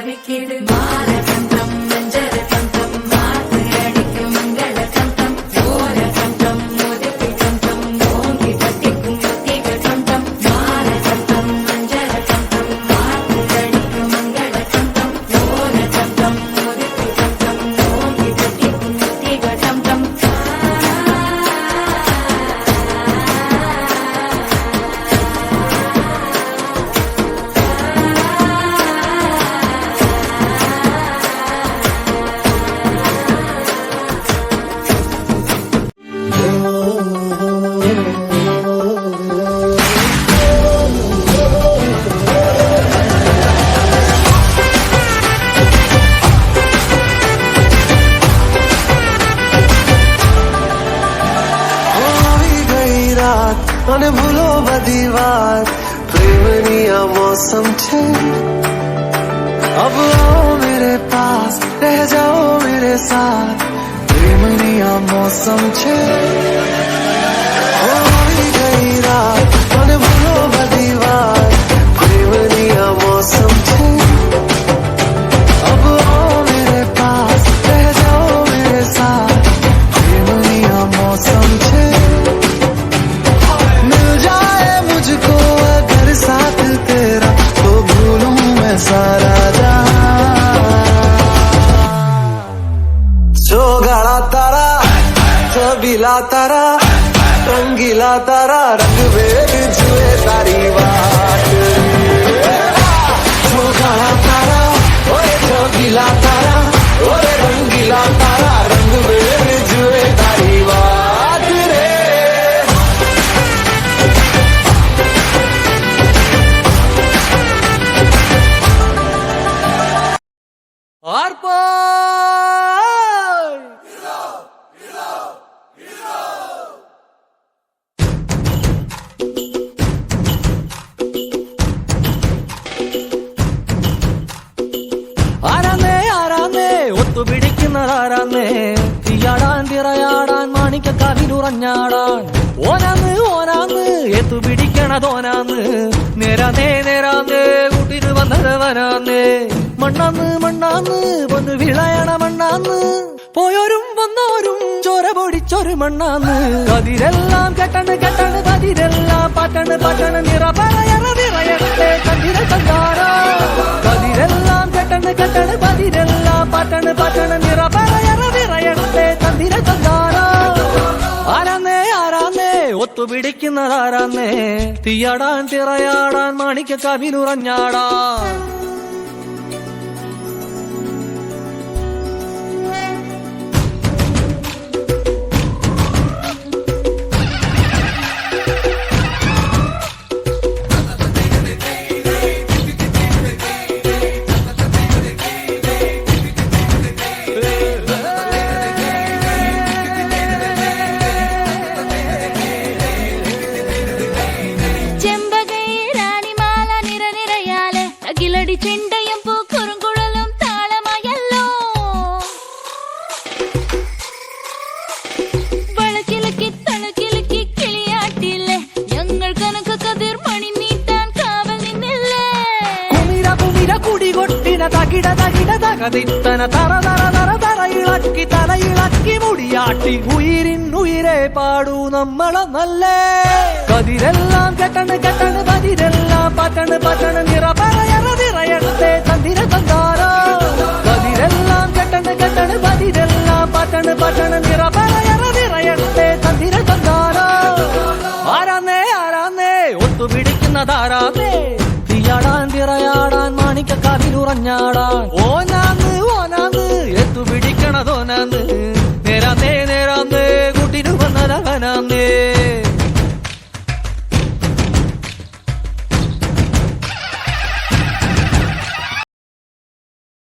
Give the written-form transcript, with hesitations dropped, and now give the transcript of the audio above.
പല്ലവിക്കിത് മാലകണ്ഠം മഞ്ചരകണ്ഠം math അടിക്കും മംഗളകണ്ഠം ഓരകണ്ഠം മോദകണ്ഠം Onge തട്ടിക്കും മുത്തികണ്ഠം മാലകണ്ഠം മഞ്ചരകണ്ഠം math അടിക്കും മംഗളകണ്ഠം ഓരകണ്ഠം മോദകണ്ഠം ഓങ്കി തട്ടിക്കും മുത്തികണ്ഠം મને ભૂલો બધી વાત પ્રેમની આ મૌસમ છે अब आओ मेरे पास रह जाओ मेरे साथ प्रेमनी आ मौसम छे होई गई रात મને ભૂલો બધી વાત પ્રેમની આ मौसम छे अब आओ मेरे पास रह जाओ मेरे साथ प्रेमनी आ मौसम छे मिल जाए मुझको अगर साथ तेरा तो भूलूं मैं सारा गाड़ा तारा छबीला तारा रंगीला तारा रंग वेद जुए तारी बात गाड़ा तारा ओए छबीला तारा ओए रंगीला तारा रंग वेद जुए तारी बात रे और പിടിക്കുന്നതാരാന്നേ തീയാടാൻ തിറയാടാൻ മാണിക്കക്കാവിലുറഞ്ഞാടാൻ ഓനാന്ന് ഓനാന്ന് എത്തു പിടിക്കണതോനാന്ന് നേരാന്നേ നേരാന്നേ കൂട്ടിന് വന്നവനാന്നേ മണ്ണാന്ന് മണ്ണാന്ന് വന്ന് വിളയണ മണ്ണാന്ന് പോയോരും വന്നോരും ചോര പൊടിച്ചൊരു മണ്ണാന്ന് കതിരെല്ലാം കെട്ടണ് കെട്ടണ് കതിരെല്ലാം പറ്റണ് പറ്റണ് നിറ പറയറ നിറയട്ടെ കതിര കണ്ടാറ കതിരെല്ലാം കെട്ടണ് കെട്ടണ് കതിരെല്ലാം പറ്റണ് പറ്റണ് നിറ പറയറ നിറയട്ടെ കതിര കണ്ടാറ ആരാന്നേ ആരാന്നേ ഒത്തുപിടിക്കുന്നതാരാന്നേ തീയാടാൻ തിറയാടാൻ മാണിക്കക്കാവിലുറഞ്ഞാടാൻ ചെണ്ടയും പൂക്കുറുങ്കുഴലും താളമായല്ലോ വളക്കിലക്കി തളക്കിലക്കി കിളിയാട്ടില്ലേ ഞങ്ങൾ കനക കതിർ മണി നീട്ടാൻ കാവൽ നിന്നില്ലേ കുമിര കുമിര കുടികൊട്ടിന തകിട തകിട തകതിത്തന തറ തറ തറ തറയിളക്കി തലയിളക്കി മുടിയാട്ടി ഉയിരിൻ ഉയിരെ പാടൂ നമ്മളെ നല്ലേ കതിരെല്ലാം കെട്ടണ് കെട്ടണ് കതിരെല്ലാം പറ്റണ് പറ്റണ് നിറ പറയറ നിറയട്ടെ തന്തിര തന്താര കതിരെല്ലാം കെട്ടണ് കെട്ടണ് കതിരെല്ലാം പറ്റണ് പറ്റണ് നിറ പറയറ നിറയട്ടെ തന്തിര തന്താര ആരാന്നേ ആരാന്നേ ഒത്തുപിടിക്കുന്നതാരാന്നേ തീയാടാൻ തിറയാടാൻ മാണിക്കക്കാവിലുറഞ്ഞാടാൻ ഓനാന്ന് ഓനാന്ന് എത്തു പിടിക്കണതോനാന്ന് നേരാന്നേ നേരാന്നേ കൂട്ടിനു വന്നവനാന്നേ